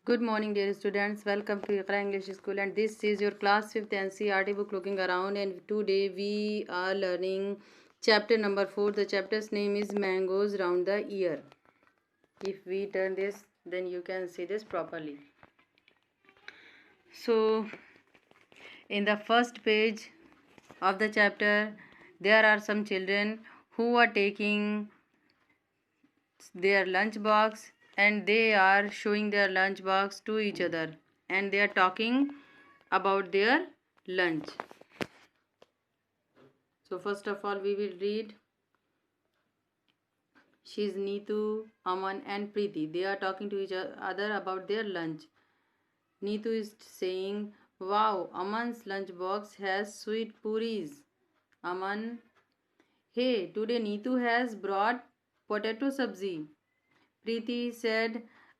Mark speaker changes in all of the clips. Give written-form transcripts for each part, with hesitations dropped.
Speaker 1: Good morning, dear students. Welcome to Iqra English School, and this is your class 5th NCERT book Looking Around. And today we are learning chapter number 4. The chapter's name is Mangoes Round the Year. If we turn this, then you can see this properly. So, in the first page of the chapter, there are some children who are taking their lunch box and they are showing their lunch box to each other and they are talking about their lunch. So first of all we will read. She's Neetu, Aman and Preeti. They are talking to each other about their lunch. Neetu is saying, "Wow, Aman's lunch box has sweet puris." Aman, "Hey, today Neetu has brought potato sabzi." Preeti said,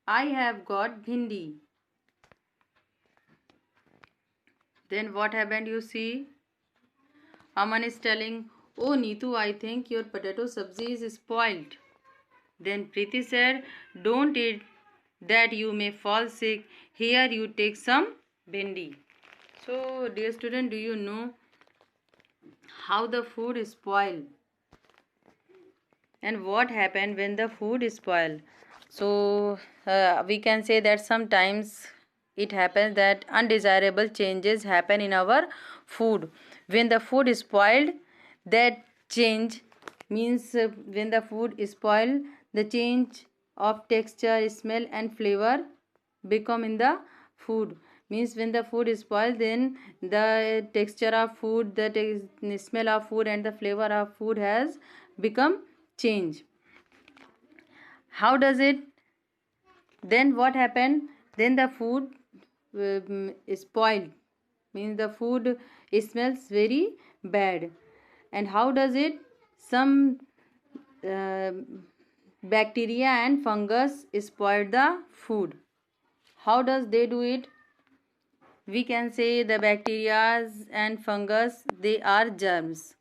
Speaker 1: "I have got bhindi." Then what happened, you see? Aman is telling, "Oh Neetu, I think your potato sabzi is spoiled." Then Preeti said, "Don't eat that, you may fall sick. Here you take some bhindi." So dear student, do you know how the food is spoiled? And what happened when the food is spoiled? So we can say that sometimes it happens that undesirable changes happen in our food. When the food is spoiled, that change means when the food is spoiled, the change of texture, smell and flavor become in the food. Means when the food is spoiled, then the texture of food, the smell of food and the flavor of food has become change. How does it? Then what happened? Then the food is spoiled. Means the food smells very bad. And how does it? Some uh, bacteria and fungus spoil the food. How does they do it? We can say the bacteria and fungus, they are germs,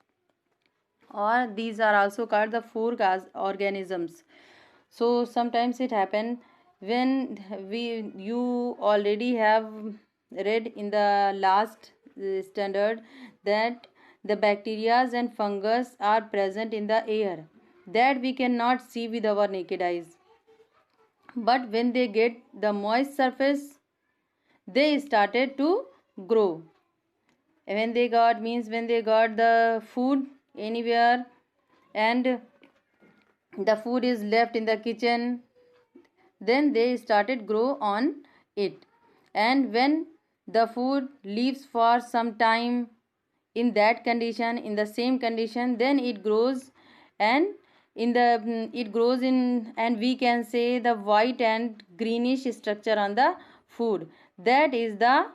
Speaker 1: or these are also called the food organisms. So sometimes it happen when you already have read in the last standard that the bacteria and fungus are present in the air that we cannot see with our naked eyes, but when they get the moist surface, they started to grow. When they got, means when they got the food anywhere and the food is left in the kitchen, then they started grow on it. And when the food leaves for some time in that condition, in the same condition, then it grows, and in the it grows in, and we can say the white and greenish structure on the food, that is the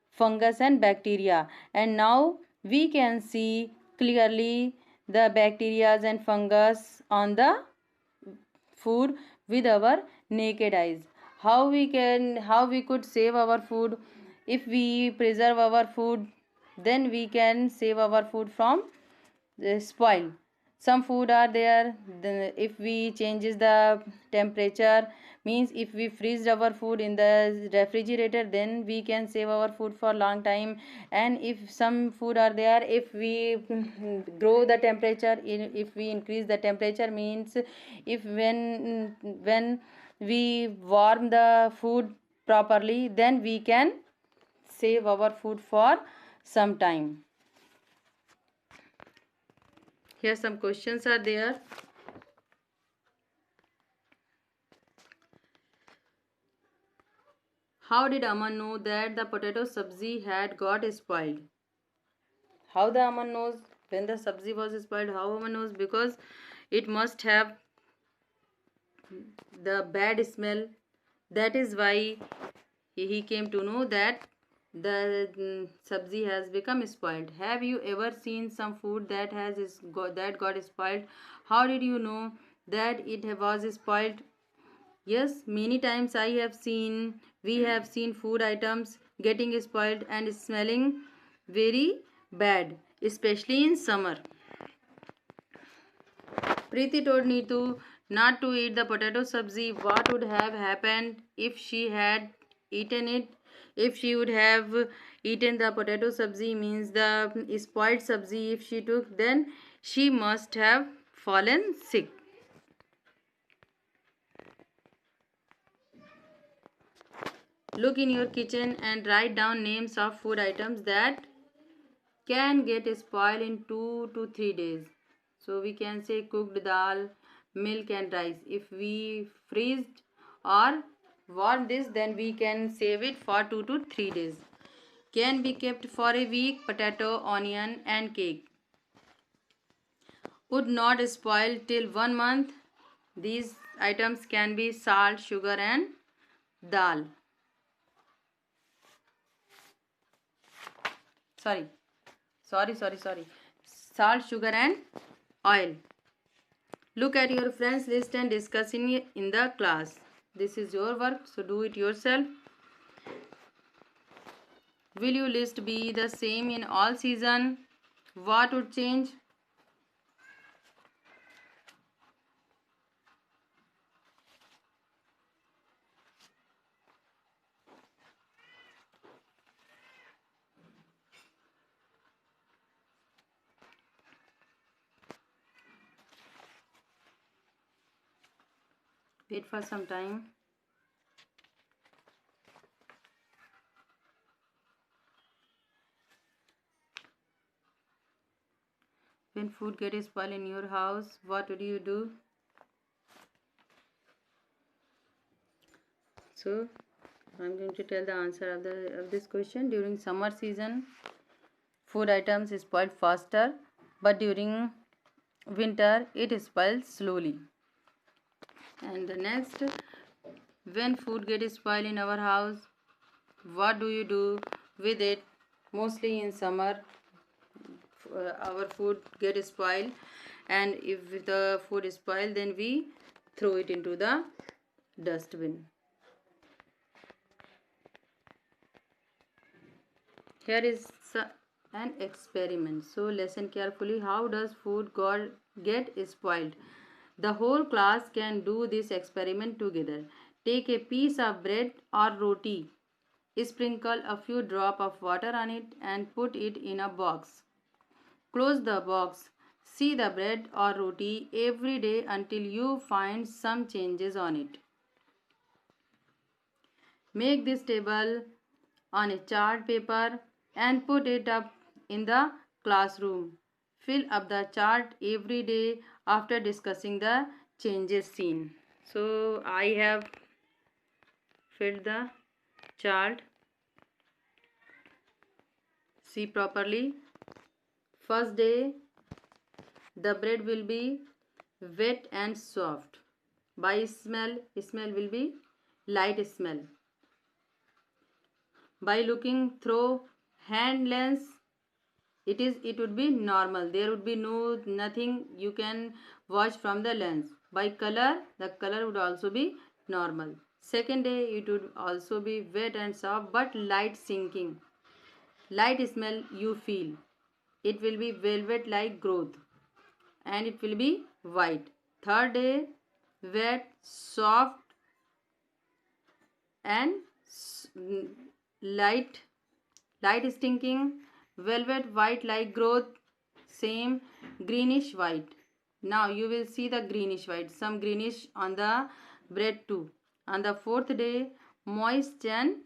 Speaker 1: fungus and bacteria. And now we can see clearly the bacteria and fungus on the food with our naked eyes. How we could save our food? If we preserve our food, then we can save our food from the spoil. Some food are there, if we changes the temperature, means if we freeze our food in the refrigerator, then we can save our food for long time. And if some food are there, if we grow the temperature, if we increase the temperature, means if when we warm the food properly, then we can save our food for some time. Here some questions are there. How did Aman know that the potato sabzi had got spoiled? How the Aman knows when the sabzi was spoiled? How Aman knows? Because it must have the bad smell. That is why he came to know that the sabzi has become spoiled. Have you ever seen some food that got spoiled? How did you know that it was spoiled? Yes, many times we have seen food items getting spoiled and smelling very bad, especially in summer. Preeti told Neetu not to eat the potato sabzi. What would have happened if she had eaten it. If she would have eaten the potato sabzi, means the spoiled sabzi, if she took, then she must have fallen sick. Look in your kitchen and write down names of food items that can get spoiled in 2 to 3 days. So we can say cooked dal, milk and rice. If we freezed or warm this, then we can save it for 2 to 3 days. Can be kept for a week. Potato, onion and cake would not spoil till 1 month. These items can be salt, sugar and dal. Sorry. Salt, sugar and oil. Look at your friends list and discuss in the class. This is your work, so do it yourself. Will your list be the same in all season? What would change? Wait for some time. When food gets spoiled in your house, what would you do? So, I'm going to tell the answer of this question. During summer season, food items spoil faster, but during winter, it spoils slowly. And the next, when food gets spoiled in our house, what do you do with it? Mostly in summer, our food gets spoiled, and if the food is spoiled, then we throw it into the dustbin. Here is an experiment. So listen carefully. How does food get spoiled? The whole class can do this experiment together. Take a piece of bread or roti, sprinkle a few drops of water on it and put it in a box. Close the box. See the bread or roti every day until you find some changes on it. Make this table on a chart paper and put it up in the classroom. Fill up the chart every day after discussing the changes seen. So I have filled the chart. See properly. First day, the bread will be wet and soft. By smell will be light smell. By looking through hand lens, it would be normal. There would be nothing you can watch from the lens. By color, the color would also be normal. Second day, it would also be wet and soft but light sinking. Light smell you feel. It will be velvet like growth and it will be white. Third day, wet, soft and light stinking, velvet white like growth, same greenish white. Now you will see the greenish white, some greenish on the bread too. On the fourth day, moist and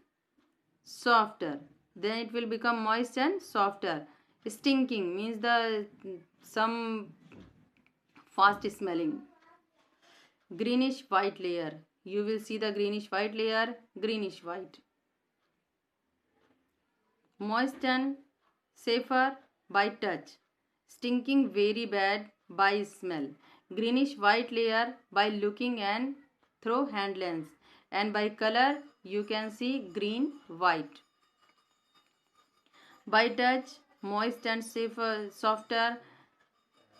Speaker 1: softer. Then it will become moist and softer. Stinking means the some fast smelling. Greenish white layer. You will see the greenish white layer, greenish white. Moist and safer by touch. Stinking very bad by smell. Greenish white layer by looking and through hand lens. And by color you can see green white. By touch, moist and safer, softer.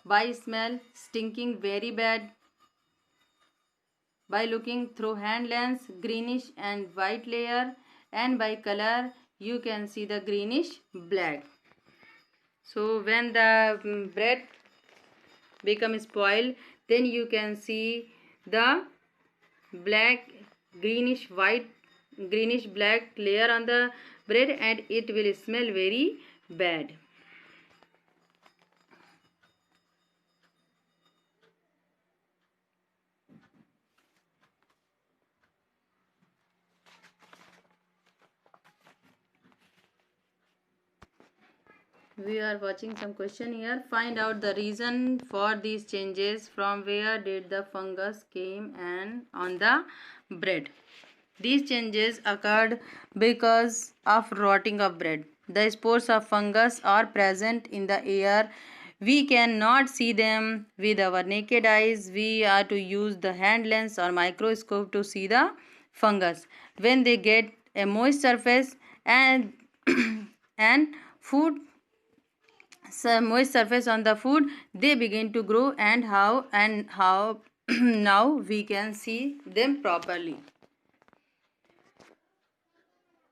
Speaker 1: By smell, stinking very bad. By looking through hand lens, greenish and white layer. And by color you can see the greenish black. So when the bread becomes spoiled, then you can see the black, greenish white greenish black layer on the bread and it will smell very bad. We are watching some question here. Find out the reason for these changes. From where did the fungus came and on the bread? These changes occurred because of rotting of bread. The spores of fungus are present in the air. We cannot see them with our naked eyes. We are to use the hand lens or microscope to see the fungus. When they get a moist surface and and food moist surface on the food, they begin to grow and how now we can see them properly.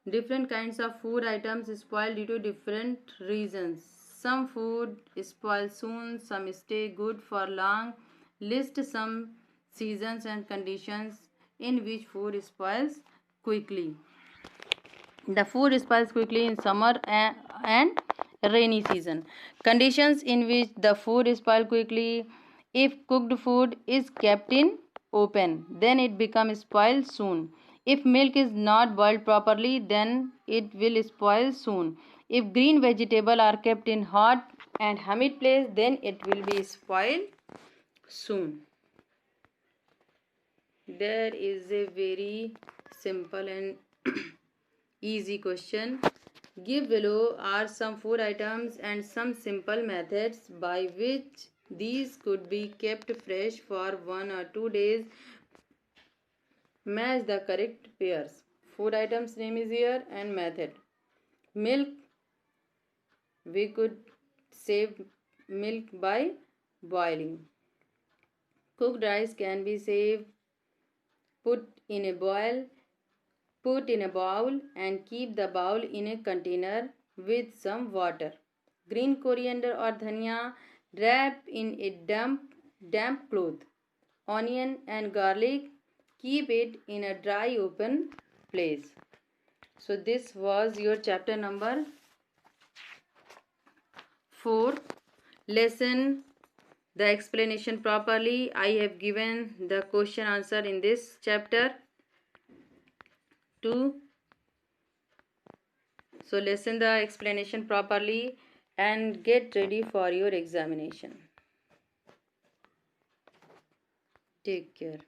Speaker 1: Different kinds of food items spoil due to different reasons. Some food spoil soon, some stay good for long. List some seasons and conditions in which food spoils quickly. The food spoils quickly in summer and rainy season. Conditions in which the food spoils quickly: if cooked food is kept in open, then it becomes spoiled soon. If milk is not boiled properly, then it will spoil soon. If green vegetables are kept in hot and humid place, then it will be spoiled soon. There is a very simple and easy question. Give below are some food items and some simple methods by which these could be kept fresh for 1 or 2 days. Match the correct pairs. Food items name is here and method. Milk, we could save milk by boiling. Cooked rice can be saved. Put in a bowl and keep the bowl in a container with some water. Green coriander or dhania, wrap in a damp cloth. Onion and garlic, keep it in a dry open place. So this was your chapter number 4. Listen the explanation properly. I have given the question answer in this chapter 2. So listen the explanation properly and get ready for your examination. Take care.